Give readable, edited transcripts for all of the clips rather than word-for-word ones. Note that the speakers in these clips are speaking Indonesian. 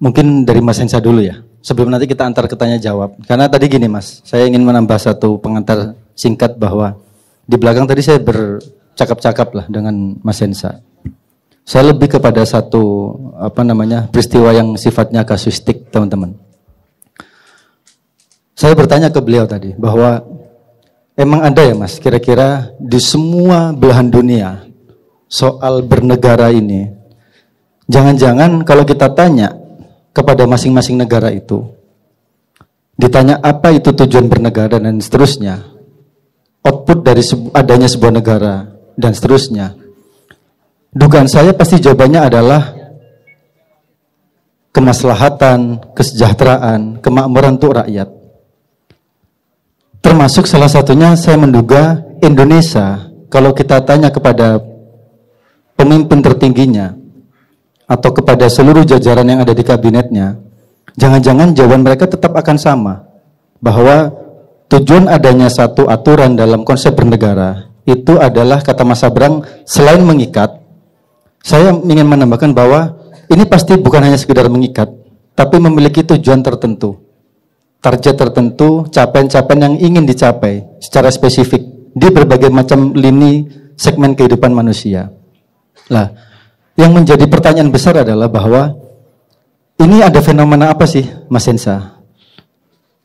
Mungkin dari Mas Hensa dulu ya. Sebelum nanti kita antar ke tanya jawab. Karena tadi gini Mas, saya ingin menambah satu pengantar singkat bahwa di belakang tadi saya bercakap-cakap lah dengan Mas Hensa. Saya lebih kepada satu peristiwa yang sifatnya kasuistik, teman-teman. Saya bertanya ke beliau tadi bahwa emang ada ya Mas, kira-kira di semua belahan dunia soal bernegara ini, jangan-jangan kalau kita tanya kepada masing-masing negara itu, ditanya apa itu tujuan bernegara dan seterusnya, output dari adanya sebuah negara dan seterusnya, dugaan saya pasti jawabannya adalah kemaslahatan, kesejahteraan, kemakmuran untuk rakyat. Termasuk salah satunya saya menduga Indonesia, kalau kita tanya kepada pemimpin tertingginya atau kepada seluruh jajaran yang ada di kabinetnya, jangan-jangan jawaban mereka tetap akan sama, bahwa tujuan adanya satu aturan dalam konsep bernegara itu adalah, kata Mas Abrang, selain mengikat, saya ingin menambahkan bahwa ini pasti bukan hanya sekedar mengikat, tapi memiliki tujuan tertentu, target tertentu, capaian-capaian yang ingin dicapai secara spesifik di berbagai macam lini segmen kehidupan manusia. Lah, yang menjadi pertanyaan besar adalah bahwa ini ada fenomena apa sih, Mas Hensa?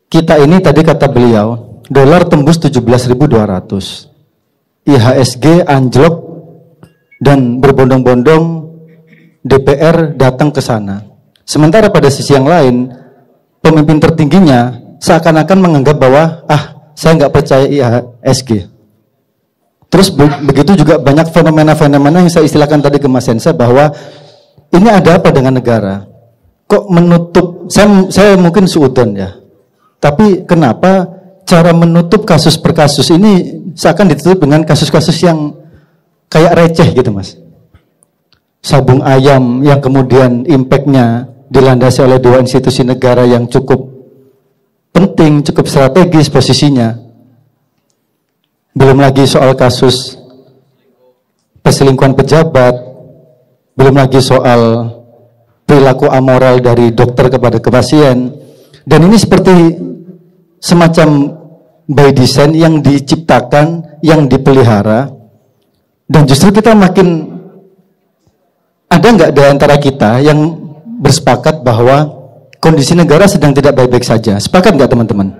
Kita ini tadi kata beliau, dolar tembus 17.200, IHSG anjlok dan berbondong-bondong DPR datang ke sana. Sementara pada sisi yang lain, pemimpin tertingginya seakan-akan menganggap bahwa saya nggak percaya IHSG. Terus begitu juga banyak fenomena-fenomena yang saya istilahkan tadi ke Mas Hensa, bahwa ini ada apa dengan negara? Kok menutup, saya mungkin suudon ya, tapi kenapa cara menutup kasus per kasus ini seakan ditutup dengan kasus-kasus yang kayak receh gitu Mas? Sabung ayam yang kemudian impact-nya dilandasi oleh dua institusi negara yang cukup penting, cukup strategis posisinya. Belum lagi soal kasus perselingkuhan pejabat, belum lagi soal perilaku amoral dari dokter kepada pasien. Dan ini seperti semacam by design yang diciptakan, yang dipelihara. Dan justru kita makin, ada nggak di antara kita yang bersepakat bahwa kondisi negara sedang tidak baik-baik saja? Sepakat nggak teman-teman?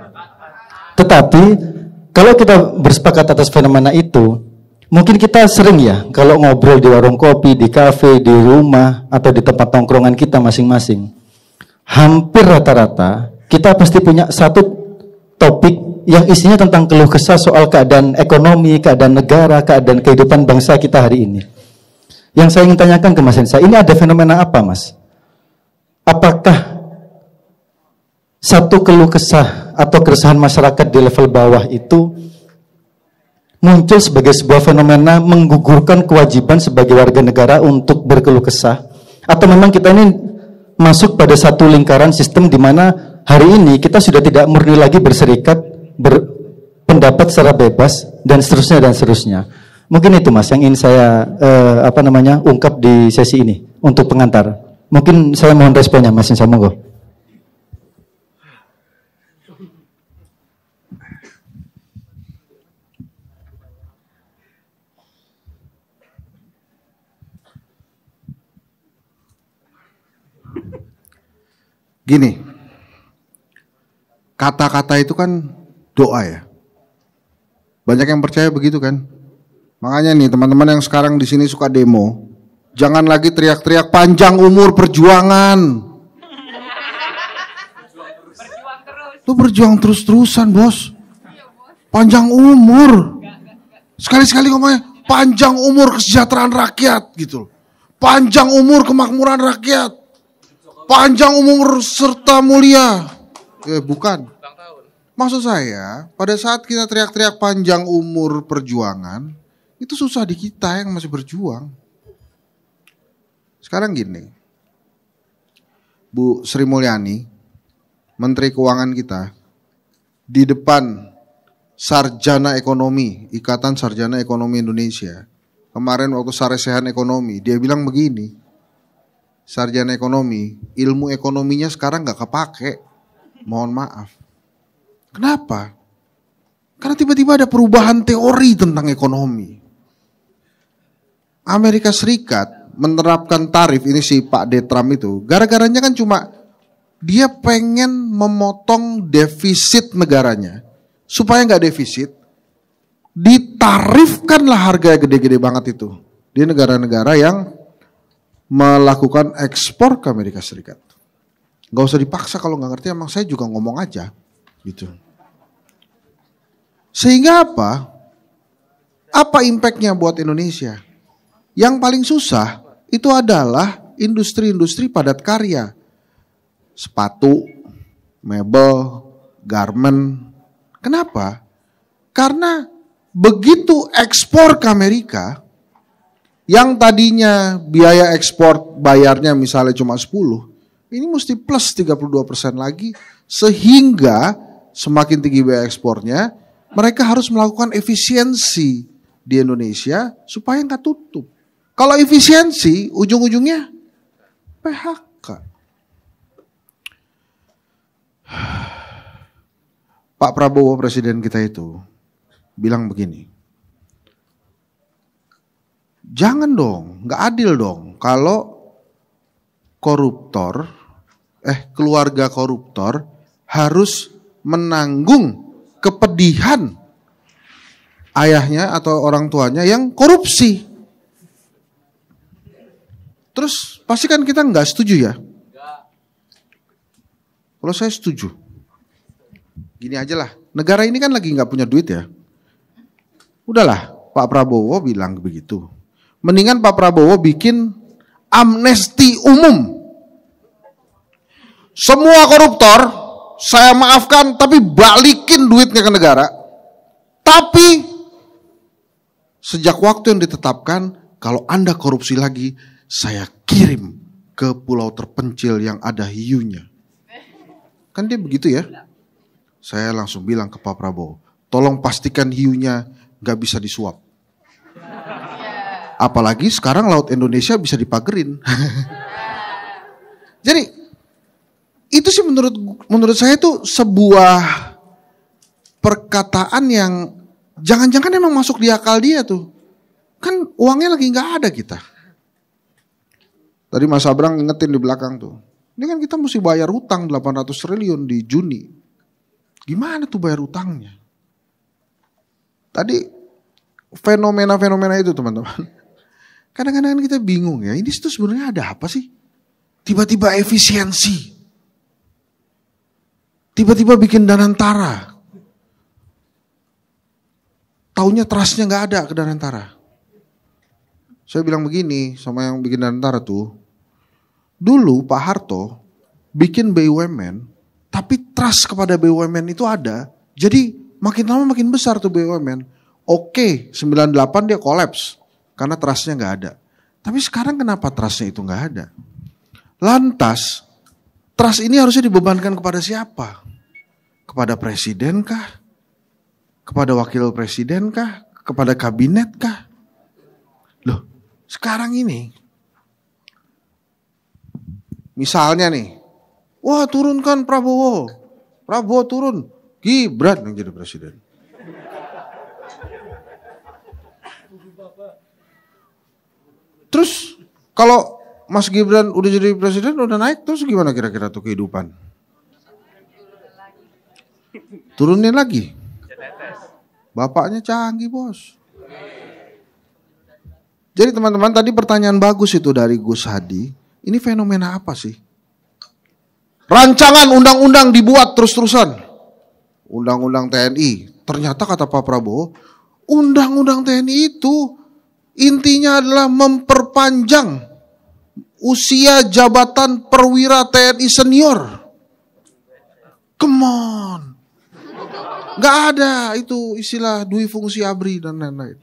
Tetapi kalau kita bersepakat atas fenomena itu, mungkin kita sering ya, kalau ngobrol di warung kopi, di kafe, di rumah, atau di tempat tongkrongan kita masing-masing, hampir rata-rata kita pasti punya satu topik yang isinya tentang keluh kesah soal keadaan ekonomi, keadaan negara, keadaan kehidupan bangsa kita hari ini. Yang saya ingin tanyakan ke Mas Hensa, ini ada fenomena apa Mas? Apakah satu keluh kesah atau keresahan masyarakat di level bawah itu muncul sebagai sebuah fenomena menggugurkan kewajiban sebagai warga negara untuk berkeluh kesah, atau memang kita ini masuk pada satu lingkaran sistem di mana hari ini kita sudah tidak murni lagi berserikat, berpendapat secara bebas dan seterusnya dan seterusnya. Mungkin itu Mas yang ingin saya ungkap di sesi ini untuk pengantar. Mungkin saya mohon responnya Mas Hensa, monggo. Gini, kata-kata itu kan doa ya. Banyak yang percaya begitu kan. Makanya nih teman-teman yang sekarang di sini suka demo, jangan lagi teriak-teriak panjang umur perjuangan. Lu berjuang terus-terusan bos. Panjang umur. Sekali-sekali ngomongnya panjang umur kesejahteraan rakyat gitu. Panjang umur kemakmuran rakyat. Panjang umur serta mulia. Bukan. Maksud saya, pada saat kita teriak-teriak panjang umur perjuangan, itu susah di kita yang masih berjuang. Sekarang gini, Bu Sri Mulyani, Menteri Keuangan kita, di depan Sarjana Ekonomi, Ikatan Sarjana Ekonomi Indonesia, kemarin waktu saresehan ekonomi, dia bilang begini, sarjana ekonomi, ilmu ekonominya sekarang gak kepake. Mohon maaf. Kenapa? Karena tiba-tiba ada perubahan teori tentang ekonomi. Amerika Serikat menerapkan tarif, ini si Pak D. Trump itu, gara-garanya kan cuma dia pengen memotong defisit negaranya. Supaya gak defisit, ditarifkanlah harga gede-gede banget itu. Di negara-negara yang melakukan ekspor ke Amerika Serikat. Gak usah dipaksa kalau gak ngerti, emang saya juga ngomong aja. Gitu. Sehingga apa? Apa impactnya buat Indonesia? Yang paling susah itu adalah industri-industri padat karya. Sepatu, mebel, garment. Kenapa? Karena begitu ekspor ke Amerika, yang tadinya biaya ekspor bayarnya misalnya cuma 10, ini mesti plus 32% lagi, sehingga semakin tinggi biaya ekspornya, mereka harus melakukan efisiensi di Indonesia supaya nggak tutup. Kalau efisiensi, ujung-ujungnya PHK. Pak Prabowo presiden kita itu bilang begini, jangan dong, nggak adil dong kalau koruptor, keluarga koruptor harus menanggung kepedihan ayahnya atau orang tuanya yang korupsi. Terus pasti kan kita nggak setuju ya? Kalau saya setuju. Gini aja lah, negara ini kan lagi nggak punya duit ya. Udahlah, Pak Prabowo bilang begitu. Mendingan Pak Prabowo bikin amnesti umum. Semua koruptor saya maafkan, tapi balikin duitnya ke negara. Tapi sejak waktu yang ditetapkan, kalau Anda korupsi lagi, saya kirim ke pulau terpencil yang ada hiunya. Kan dia begitu ya. Saya langsung bilang ke Pak Prabowo, tolong pastikan hiunya gak bisa disuap. Apalagi sekarang laut Indonesia bisa dipagerin. Jadi itu sih menurut saya itu sebuah perkataan yang jangan-jangan emang masuk di akal dia tuh. Kan uangnya lagi gak ada kita. Tadi Mas Abrang ingetin di belakang tuh. Ini kan kita mesti bayar hutang 800 triliun di Juni. Gimana tuh bayar hutangnya? Tadi fenomena-fenomena itu teman-teman. Kadang-kadang kita bingung ya. Ini tuh sebenarnya ada apa sih? Tiba-tiba efisiensi. Tiba-tiba bikin Danantara. Taunya trustnya gak ada ke Danantara. Saya bilang begini sama yang bikin Danantara tuh. Dulu Pak Harto bikin BUMN. Tapi trust kepada BUMN itu ada. Jadi makin lama makin besar tuh BUMN. Oke, 98 dia kolaps. Karena trustnya gak ada. Tapi sekarang kenapa trustnya itu gak ada? Lantas, trust ini harusnya dibebankan kepada siapa? Kepada presiden kah? Kepada wakil presiden kah? Kepada kabinet kah? Loh, sekarang ini. Misalnya nih. Wah, turunkan Prabowo. Prabowo turun. Gibran yang jadi presiden. Terus kalau Mas Gibran udah jadi presiden, udah naik, terus gimana kira-kira tuh kehidupan? Turunin lagi. Bapaknya canggih, bos. Jadi teman-teman, tadi pertanyaan bagus itu dari Gus Hadi. Ini fenomena apa sih? Rancangan undang-undang dibuat terus-terusan. Undang-undang TNI. Ternyata kata Pak Prabowo, undang-undang TNI itu intinya adalah memperpanjang usia jabatan perwira TNI senior. Come on. Gak ada itu istilah dui fungsi ABRI dan lain-lain.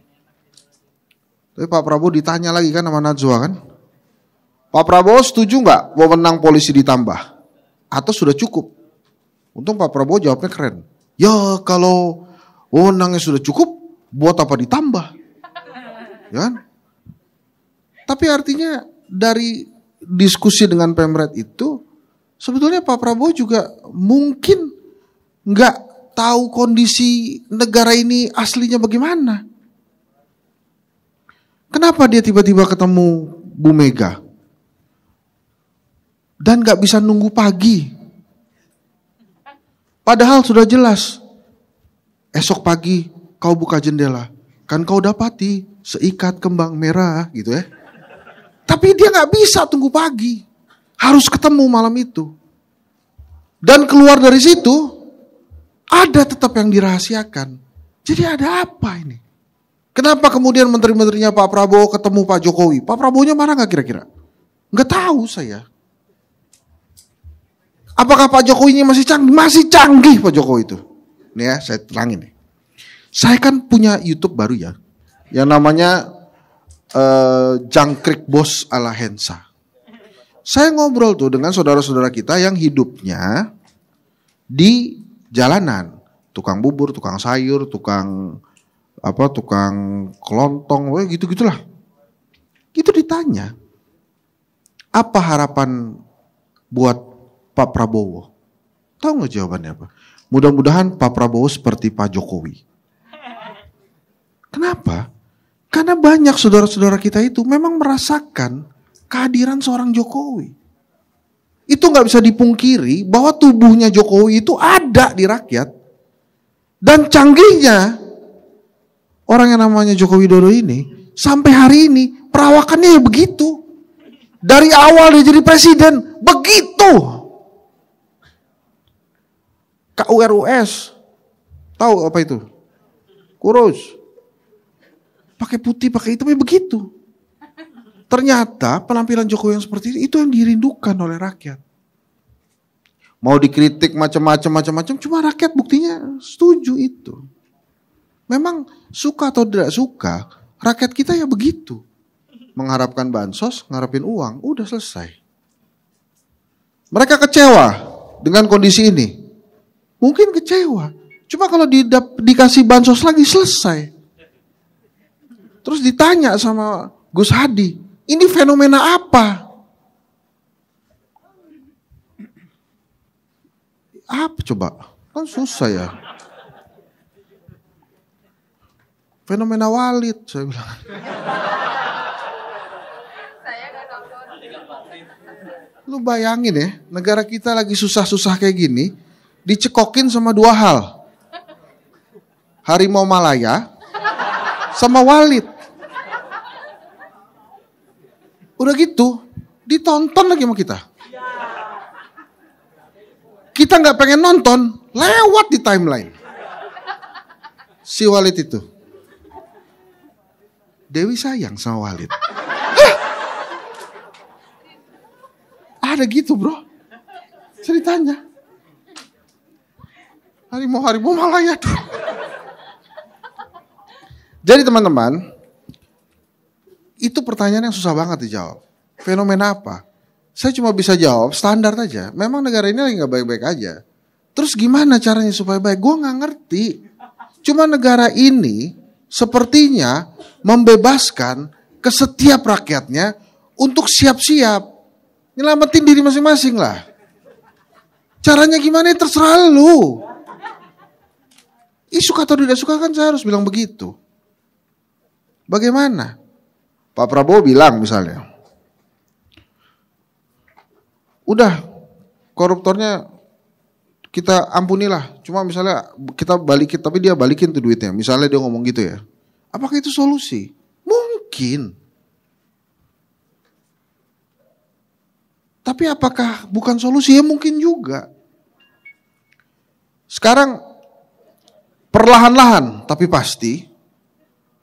Tapi Pak Prabowo ditanya lagi kan sama Najwa kan. Pak Prabowo setuju gak wewenang polisi ditambah? Atau sudah cukup? Untung Pak Prabowo jawabnya keren. Ya kalau wewenangnya sudah cukup, buat apa ditambah? Ya kan? Tapi artinya dari diskusi dengan Pemret itu, sebetulnya Pak Prabowo juga mungkin nggak tahu kondisi negara ini aslinya bagaimana. Kenapa dia tiba-tiba ketemu Bu Mega dan nggak bisa nunggu pagi? Padahal sudah jelas, esok pagi kau buka jendela, kan kau dapati seikat kembang merah gitu ya. Tapi dia nggak bisa tunggu pagi, harus ketemu malam itu. Dan keluar dari situ, ada tetap yang dirahasiakan. Jadi ada apa ini? Kenapa kemudian menteri-menterinya Pak Prabowo ketemu Pak Jokowi? Pak Prabowo-nya marah nggak kira-kira? Nggak tahu saya. Apakah Pak Jokowi-nya masih canggih? Masih canggih Pak Jokowi itu. Nih ya, saya terangin nih. Saya kan punya YouTube baru ya, yang namanya Jangkrik Bos ala Hensa. Saya ngobrol tuh dengan saudara-saudara kita yang hidupnya di jalanan, tukang bubur, tukang sayur, tukang kelontong, gitu-gitulah. Itu ditanya, apa harapan buat Pak Prabowo? Tahu nggak jawabannya apa? Mudah-mudahan Pak Prabowo seperti Pak Jokowi. Kenapa? Karena banyak saudara-saudara kita itu memang merasakan kehadiran seorang Jokowi. Itu nggak bisa dipungkiri bahwa tubuhnya Jokowi itu ada di rakyat. Dan canggihnya orang yang namanya Joko Widodo ini, sampai hari ini perawakannya ya begitu. Dari awal dia jadi presiden, begitu. KURUS, tahu apa itu? Kurus. Pakai putih, pakai hitam, ya begitu. Ternyata penampilan Jokowi yang seperti itu yang dirindukan oleh rakyat. Mau dikritik macam-macam, cuma rakyat buktinya setuju itu. Memang suka atau tidak suka, rakyat kita ya begitu. Mengharapkan bansos, ngarepin uang, udah selesai. Mereka kecewa dengan kondisi ini. Mungkin kecewa. Cuma kalau dikasih bansos lagi selesai. Terus ditanya sama Gus Hadi, ini fenomena apa? Apa coba? Kan susah ya. Fenomena Walid, saya bilang. Lu bayangin ya, negara kita lagi susah-susah kayak gini, dicekokin sama dua hal. Harimau Malaya sama Walid. Udah gitu, ditonton lagi sama kita. Kita nggak pengen nonton, lewat di timeline. Si Walid itu. Dewi sayang sama Walid. Ada gitu bro, ceritanya. Harimau Malaya tuh. Jadi teman-teman, itu pertanyaan yang susah banget dijawab. Fenomena apa? Saya cuma bisa jawab standar aja. Memang negara ini lagi gak baik-baik aja. Terus gimana caranya supaya baik? Gue gak ngerti. Cuma negara ini sepertinya membebaskan ke setiap rakyatnya untuk siap-siap. Nyelamatin diri masing-masing lah. Caranya gimana ya terserah lu. Suka atau tidak suka kan saya harus bilang begitu. Bagaimana? Pak Prabowo bilang misalnya, udah koruptornya kita ampunilah, cuma misalnya kita balikin, tapi dia balikin tuh duitnya. Misalnya dia ngomong gitu ya. Apakah itu solusi? Mungkin. Tapi apakah bukan solusi? Ya mungkin juga. Sekarang perlahan-lahan tapi pasti,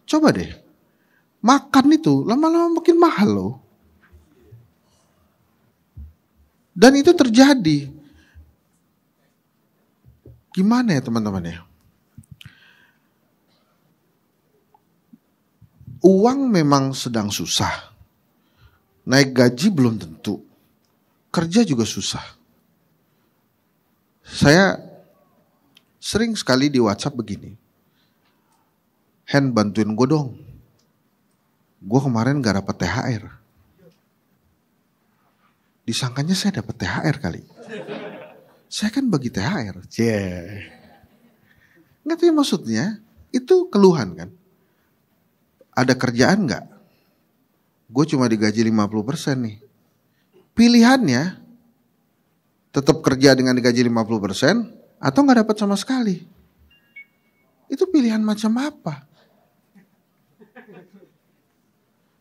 coba deh. Makan itu lama-lama makin mahal loh. Dan itu terjadi. Gimana ya teman-teman ya? Uang memang sedang susah. Naik gaji belum tentu. Kerja juga susah. Saya sering sekali di WhatsApp begini. Hen, bantuin gue dong. Gue kemarin gak dapet THR. Disangkanya saya dapat THR kali. Saya kan bagi THR. Nggak tahu maksudnya, itu keluhan kan. Ada kerjaan nggak? Gue cuma digaji 50% nih. Pilihannya, tetap kerja dengan digaji 50% atau nggak dapat sama sekali. Itu pilihan macam apa?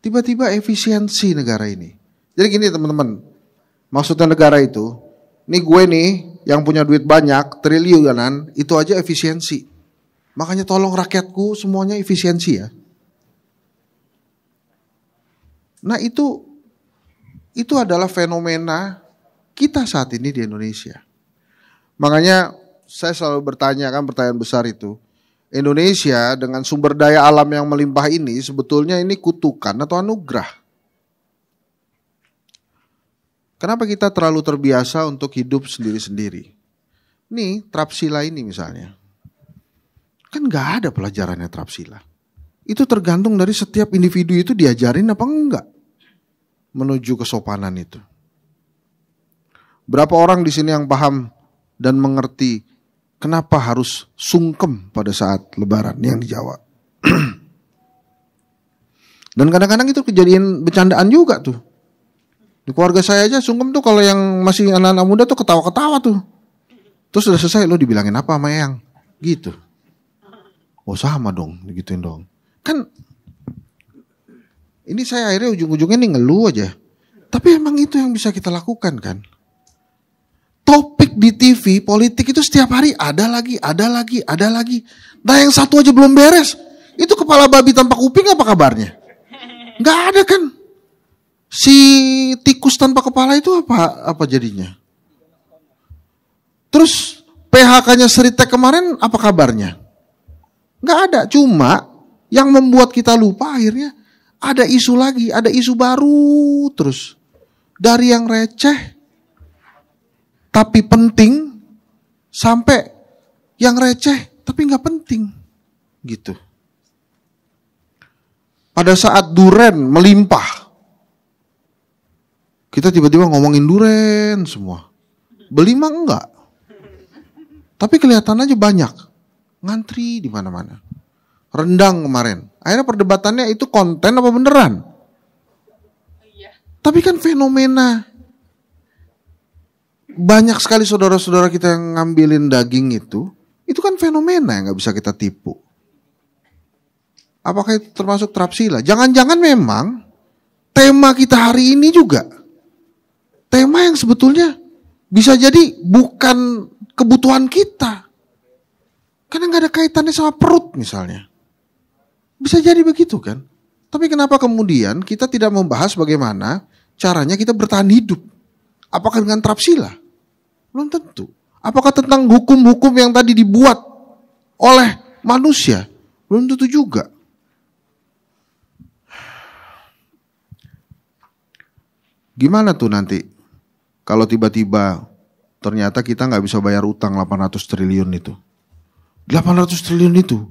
Tiba-tiba efisiensi negara ini. Jadi gini teman-teman, maksudnya negara itu, nih gue nih yang punya duit banyak, triliunan, itu aja efisiensi. Makanya tolong rakyatku semuanya efisiensi ya. Nah itu adalah fenomena kita saat ini di Indonesia. Makanya saya selalu bertanya kan pertanyaan besar itu. Indonesia dengan sumber daya alam yang melimpah ini sebetulnya ini kutukan atau anugerah. Kenapa kita terlalu terbiasa untuk hidup sendiri-sendiri? Nih Trapsila ini misalnya. Kan gak ada pelajarannya Trapsila. Itu tergantung dari setiap individu itu diajarin apa enggak menuju kesopanan itu. Berapa orang di sini yang paham dan mengerti kenapa harus sungkem pada saat lebaran yang di Jawa. Dan kadang-kadang itu kejadian bercandaan juga tuh. Di keluarga saya aja sungkem tuh kalau yang masih anak-anak muda tuh ketawa-ketawa tuh. Terus udah selesai lo dibilangin apa sama Eyang? Gitu. Oh sama dong, digituin dong. Kan ini saya akhirnya ujung-ujungnya nih ngeluh aja. Tapi emang itu yang bisa kita lakukan kan. Topik di TV politik itu setiap hari ada lagi. Nah yang satu aja belum beres. Itu kepala babi tanpa kuping apa kabarnya? Nggak ada kan. Si tikus tanpa kepala itu apa jadinya? Terus PHK-nya Seritek kemarin apa kabarnya? Nggak ada. Cuma yang membuat kita lupa akhirnya ada isu lagi, ada isu baru terus. Dari yang receh tapi penting sampai yang receh tapi nggak penting gitu. Pada saat duren melimpah, kita tiba-tiba ngomongin duren semua. Beli mah enggak, tapi kelihatan aja banyak ngantri di mana-mana. Rendang kemarin, akhirnya perdebatannya itu konten apa beneran? Tapi kan fenomena banyak sekali saudara-saudara kita yang ngambilin daging itu kan fenomena yang gak bisa kita tipu. Apakah itu termasuk Trapsila? Jangan-jangan memang tema kita hari ini juga tema yang sebetulnya bisa jadi bukan kebutuhan kita. Karena gak ada kaitannya sama perut misalnya. Bisa jadi begitu kan? Tapi kenapa kemudian kita tidak membahas bagaimana caranya kita bertahan hidup? Apakah dengan Trapsila? Belum tentu. Apakah tentang hukum-hukum yang tadi dibuat oleh manusia? Belum tentu juga. Gimana tuh nanti kalau tiba-tiba ternyata kita nggak bisa bayar utang 800 triliun itu? 800 triliun itu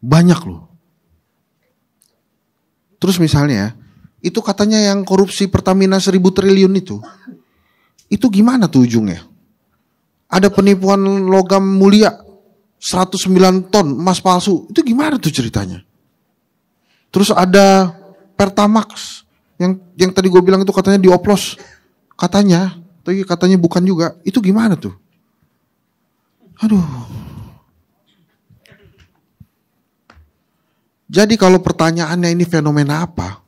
banyak loh. Terus misalnya, itu katanya yang korupsi Pertamina 1000 triliun itu gimana tuh ujungnya? Ada penipuan logam mulia 109 ton emas palsu, itu gimana tuh ceritanya? Terus ada Pertamax yang tadi gue bilang itu katanya dioplos, tapi katanya bukan juga, itu gimana tuh? Aduh. Jadi kalau pertanyaannya ini fenomena apa?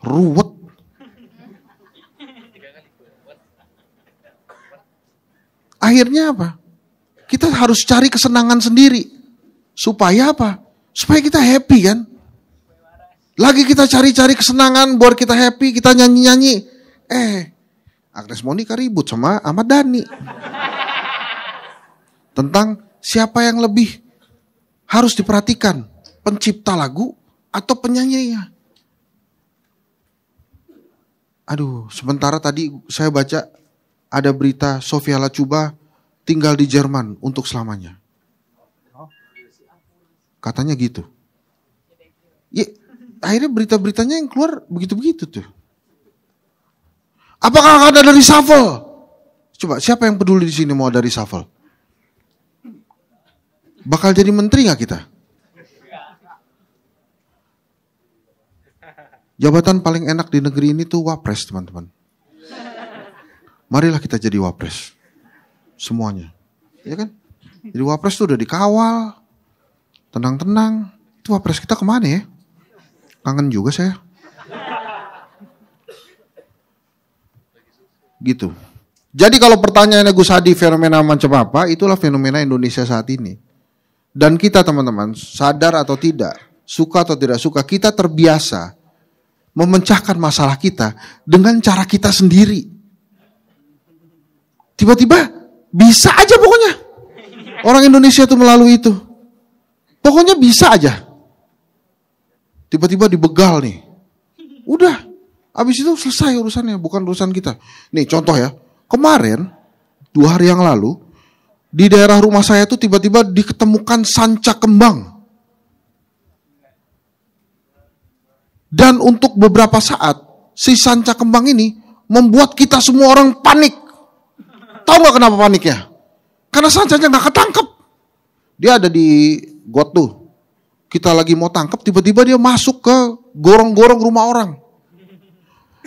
Ruwet. Akhirnya apa? Kita harus cari kesenangan sendiri. Supaya apa? Supaya kita happy kan? Lagi kita cari-cari kesenangan buat kita happy, kita nyanyi-nyanyi. Agnes Monica ribut sama Ahmad Dhani. Tentang siapa yang lebih harus diperhatikan. Pencipta lagu atau penyanyinya. Aduh, sementara tadi saya baca ada berita Sofia Latjuba tinggal di Jerman untuk selamanya. Katanya gitu. Ya, akhirnya berita-beritanya yang keluar begitu-begitu tuh. Apakah akan ada reshuffle? Coba siapa yang peduli di sini mau ada reshuffle? Bakal jadi menteri nggak kita? Jabatan paling enak di negeri ini tuh wapres, teman-teman. Marilah kita jadi wapres. Semuanya. Ya kan? Jadi wapres tuh udah dikawal. Tenang-tenang. Itu wapres kita kemana ya? Kangen juga saya. Gitu. Jadi kalau pertanyaannya Gus Hadi fenomena macam apa, itulah fenomena Indonesia saat ini. Dan kita teman-teman, sadar atau tidak, suka atau tidak suka, kita terbiasa memecahkan masalah kita dengan cara kita sendiri. Tiba-tiba bisa aja pokoknya. Orang Indonesia tuh melalui itu. Pokoknya bisa aja. Tiba-tiba dibegal nih. Udah. Habis itu selesai urusannya, bukan urusan kita. Nih contoh ya. Kemarin, 2 hari yang lalu, di daerah rumah saya tuh tiba-tiba diketemukan sanca kembang. Dan untuk beberapa saat, si sanca kembang ini membuat kita semua orang panik. Tahu gak kenapa paniknya? Karena sancanya gak ketangkep. Dia ada di got tuh. Kita lagi mau tangkap, tiba-tiba dia masuk ke gorong-gorong rumah orang.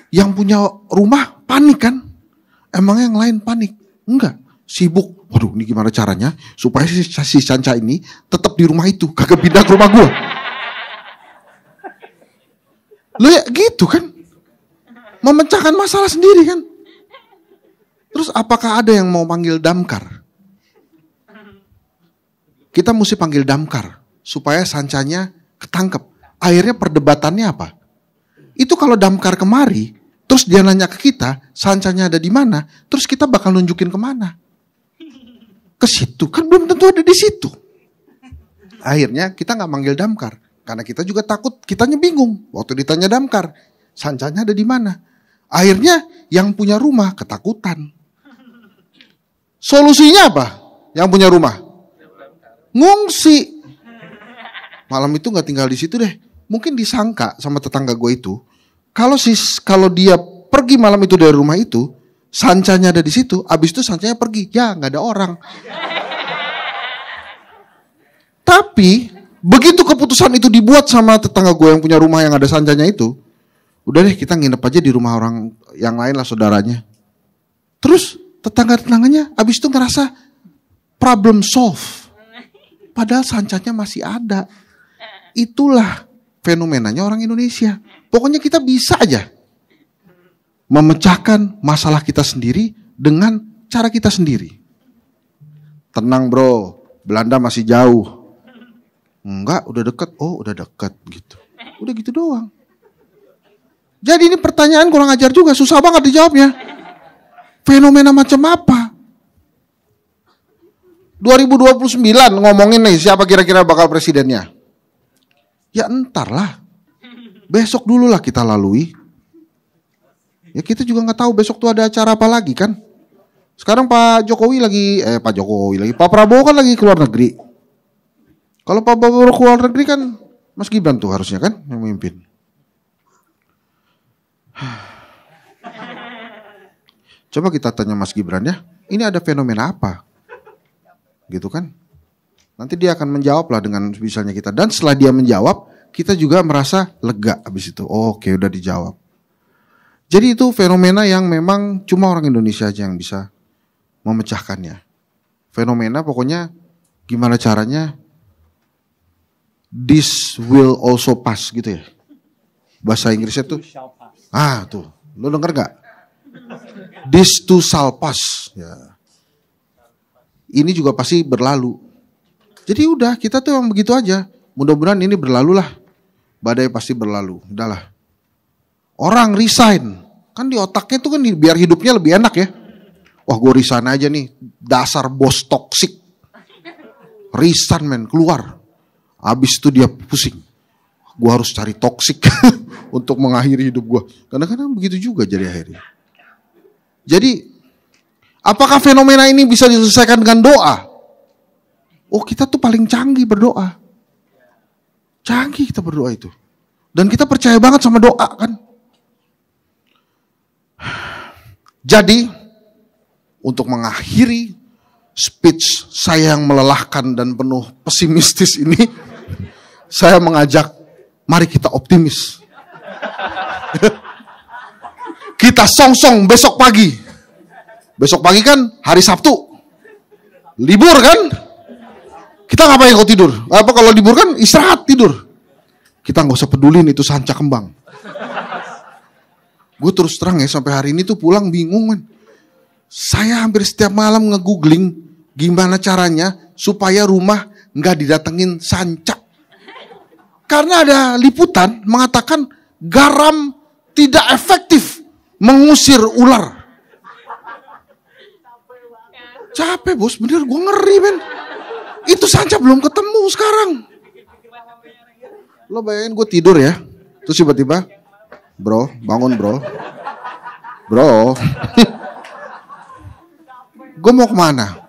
Yang punya rumah panik kan? Emangnya yang lain panik? Enggak, sibuk. Waduh, ini gimana caranya supaya si sanca ini tetap di rumah itu, kagak pindah ke rumah gua. Lo ya gitu kan? Memecahkan masalah sendiri kan? Terus apakah ada yang mau panggil damkar? Kita mesti panggil damkar supaya sancanya ketangkep. Akhirnya perdebatannya apa? Itu kalau damkar kemari, terus dia nanya ke kita, sancanya ada di mana, terus kita bakal nunjukin kemana? Ke situ, kan belum tentu ada di situ. Akhirnya kita nggak manggil damkar. Karena kita juga takut, kitanya bingung. Waktu ditanya damkar, sancanya ada di mana? Akhirnya yang punya rumah ketakutan. Solusinya apa? Yang punya rumah? Ngungsi. Malam itu nggak tinggal di situ deh. Mungkin disangka sama tetangga gue itu, kalau dia pergi malam itu dari rumah itu, sancanya ada di situ, abis itu sancanya pergi. Ya nggak ada orang. Tapi begitu keputusan itu dibuat sama tetangga gue yang punya rumah yang ada sancanya itu, udah deh kita nginep aja di rumah orang yang lain lah saudaranya. Terus tetangga-tetangganya abis itu ngerasa problem solve. Padahal sancanya masih ada. Itulah fenomenanya orang Indonesia. Pokoknya kita bisa aja memecahkan masalah kita sendiri dengan cara kita sendiri. Tenang bro, Belanda masih jauh. Enggak, udah deket. Oh, udah deket gitu. Udah gitu doang. Jadi ini pertanyaan kurang ajar juga, susah banget dijawabnya. Fenomena macam apa? 2029 ngomongin nih siapa kira-kira bakal presidennya. Ya entar lah. Besok dulu lah kita lalui. Ya kita juga nggak tahu besok tuh ada acara apa lagi kan. Sekarang Pak Prabowo kan lagi keluar negeri. Kalau Pak Prabowo keluar negeri kan Mas Gibran tuh harusnya kan yang memimpin. Coba kita tanya Mas Gibran ya, ini ada fenomena apa? Gitu kan? Nanti dia akan menjawab lah dengan misalnya kita. Dan setelah dia menjawab, kita juga merasa lega habis itu. Oh, oke, udah dijawab. Jadi itu fenomena yang memang cuma orang Indonesia aja yang bisa memecahkannya. Fenomena pokoknya gimana caranya this will also pass gitu ya. Bahasa Inggrisnya tuh. Tuh. Lo denger gak? This too shall pass. Ya. Ini juga pasti berlalu. Jadi udah kita tuh yang begitu aja. Mudah-mudahan ini berlalu lah. Badai pasti berlalu. Udahlah. Orang resign. Kan di otaknya tuh kan biar hidupnya lebih enak ya. Wah gue resign aja nih. Dasar bos toksik. Resign men, keluar. Habis itu dia pusing. Gue harus cari toksik untuk mengakhiri hidup gue. Kadang-kadang begitu juga jadi akhirnya. Jadi apakah fenomena ini bisa diselesaikan dengan doa? Oh kita tuh paling canggih berdoa. Canggih kita berdoa itu. Dan kita percaya banget sama doa kan. Jadi, untuk mengakhiri speech saya yang melelahkan dan penuh pesimistis ini, saya mengajak, mari kita optimis. Kita song-song besok pagi. Besok pagi kan hari Sabtu. Libur kan? Kita ngapain kalau tidur? Apa kalau libur kan istirahat tidur. Kita nggak usah pedulin itu sanca kembang. Gue terus terang ya, sampai hari ini tuh pulang bingung man. Saya hampir setiap malam nge-googling gimana caranya supaya rumah nggak didatengin sanca. Karena ada liputan mengatakan garam tidak efektif mengusir ular. Capek bos, bener gue ngeri men. Itu sanca belum ketemu sekarang. Lo bayangin gue tidur ya, terus tiba-tiba, bro, bangun bro. Gue mau kemana?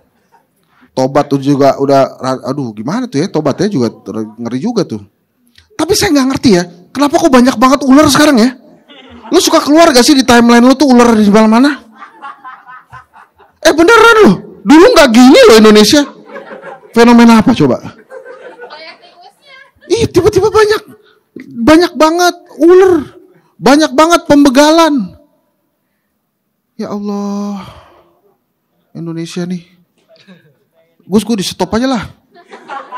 Tobat tuh juga udah, aduh gimana tuh ya, tobatnya juga ngeri juga tuh. Tapi saya nggak ngerti ya, kenapa kok banyak banget ular sekarang ya? Lo suka keluar gak sih di timeline lo tuh ular di mana-mana? Beneran lo, dulu nggak gini loh Indonesia. Fenomena apa coba? Tiba-tiba banyak banget ular, banyak banget pembegalan. Ya Allah, Indonesia nih. Gue di stop aja lah.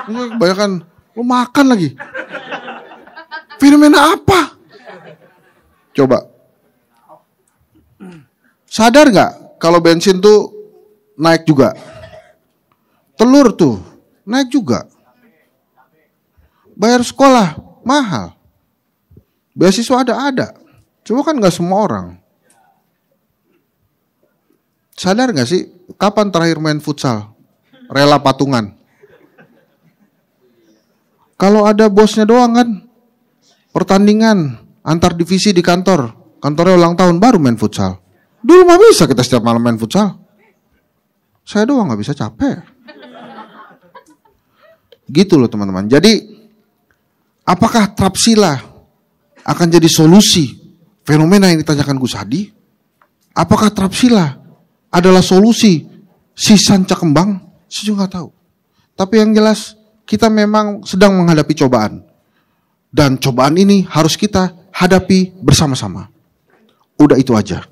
Kebanyakan lo makan lagi. Fenomena apa? Coba. Sadar gak kalau bensin tuh naik juga? Telur tuh naik juga. Bayar sekolah mahal. Beasiswa ada. Cuma kan gak semua orang. Sadar gak sih kapan terakhir main futsal? Rela patungan. Kalau ada bosnya doang kan, pertandingan antar divisi di kantornya ulang tahun baru main futsal. Dulu mah bisa kita setiap malam main futsal. Saya doang gak bisa, capek. Gitu loh teman-teman. Jadi apakah Trapsila akan jadi solusi fenomena yang ditanyakan Gus Hadi? Apakah Trapsila adalah solusi si sanca kembang? Saya juga gak tahu. Tapi yang jelas kita memang sedang menghadapi cobaan. Dan cobaan ini harus kita hadapi bersama-sama. Udah itu aja.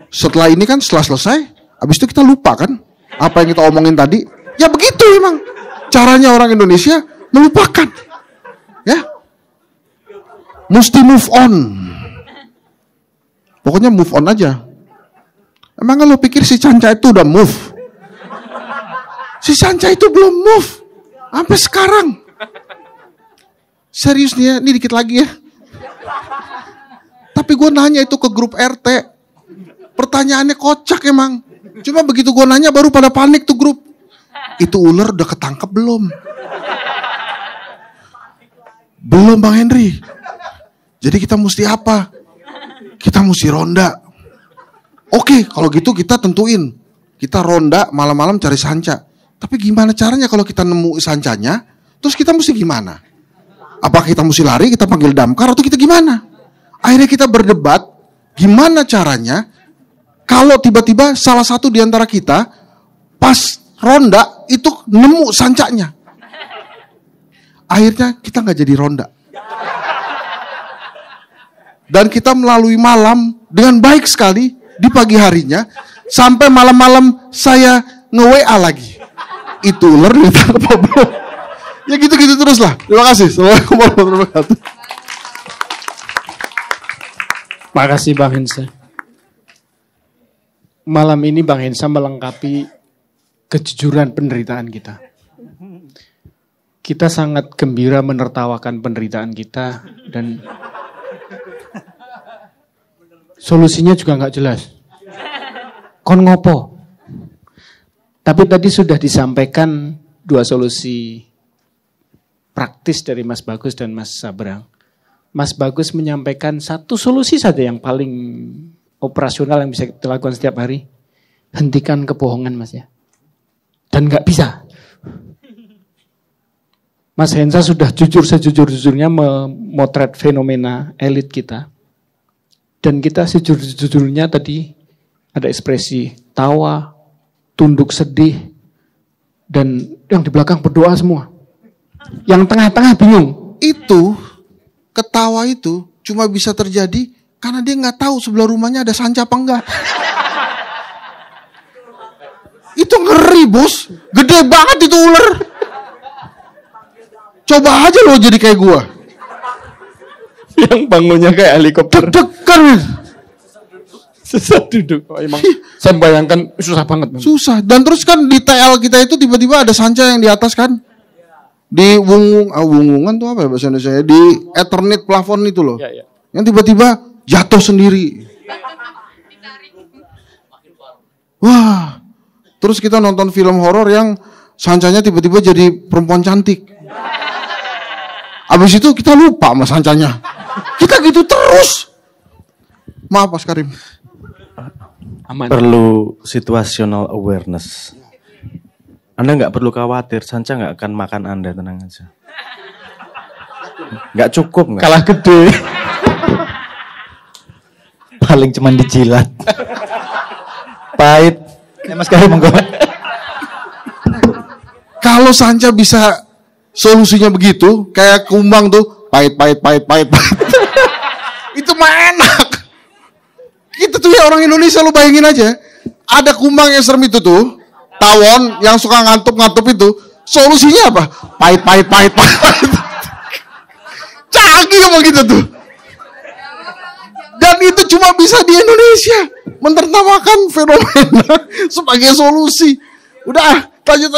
Setelah ini kan setelah selesai, habis itu kita lupa kan apa yang kita omongin tadi. Ya begitu memang caranya orang Indonesia melupakan. Ya. Mesti move on. Pokoknya move on aja. Emang lo pikir si Sanca itu udah move? Si Sanca itu belum move sampai sekarang. Serius nih ya, ini dikit lagi ya. Tapi gue nanya itu ke grup RT. Pertanyaannya kocak emang. Cuma begitu gue nanya baru pada panik tuh grup. Itu ular udah ketangkep belum? Belum Bang Henry. Jadi kita mesti apa? Kita mesti ronda. Oke, kalau gitu kita tentuin. Kita ronda malam-malam cari sanca. Tapi gimana caranya kalau kita nemu sancanya? Terus kita mesti gimana? Apakah kita mesti lari, kita panggil damkar, atau kita gimana? Akhirnya kita berdebat, gimana caranya kalau tiba-tiba salah satu di antara kita pas ronda itu nemu sancanya. Akhirnya kita nggak jadi ronda. Dan kita melalui malam dengan baik sekali di pagi harinya, sampai malam-malam saya nge-WA lagi. Itu ular ditangkap apa belum? Ya gitu-gitu terus lah. Terima kasih. Assalamualaikum warahmatullahi wabarakatuh. Makasih Bang Hensa. Malam ini Bang Hensa melengkapi kejujuran penderitaan kita. Kita sangat gembira menertawakan penderitaan kita dan solusinya juga nggak jelas. Kon ngopo? Tapi tadi sudah disampaikan dua solusi praktis dari Mas Bagus dan Mas Sabrang. Mas Bagus menyampaikan satu solusi saja yang paling operasional yang bisa kita lakukan setiap hari. Hentikan kebohongan Mas ya. Dan nggak bisa. Mas Hensa sudah jujur sejujur-jujurnya memotret fenomena elit kita. Dan kita sejujur-jujurnya tadi Ada ekspresi tawa, tunduk sedih, dan yang di belakang berdoa semua. Yang tengah-tengah bingung. Itu, ketawa itu cuma bisa terjadi karena dia nggak tahu sebelah rumahnya ada sanca apa enggak. Itu ngeri bos, gede banget itu ular. Coba aja lo jadi kayak gua. Yang bangunnya kayak helikopter. Deg-degan. Susah duduk. Oh, emang saya bayangkan susah banget. Susah. Dan terus kan di TL kita itu tiba-tiba ada sanca yang di atas kan. Di wungungan tuh apa ya bahasa Indonesia? Di Ethernet plafon itu loh. Ya. Yang tiba-tiba jatuh sendiri. Wah. Terus kita nonton film horor yang sancanya tiba-tiba jadi perempuan cantik. Abis itu kita lupa sama sancanya. Kita gitu terus. Maaf Mas Karim. Aman. Perlu situational awareness. Anda nggak perlu khawatir, sanca nggak akan makan Anda, tenang aja. Nggak cukup nggak? Kalah gede. Paling cuman dijilat. Pahit. Mas Karim monggo. Kalau sanca bisa solusinya begitu, kayak kumbang tuh, pahit. Itu mah enak. Kita tuh ya orang Indonesia, lu bayangin aja. Ada kumbang yang serem itu tuh, tawon yang suka ngantup itu, solusinya apa? Pahit. Canggih sama kita tuh. Dan itu cuma bisa di Indonesia. Menertawakan fenomena sebagai solusi. Udah, lanjut.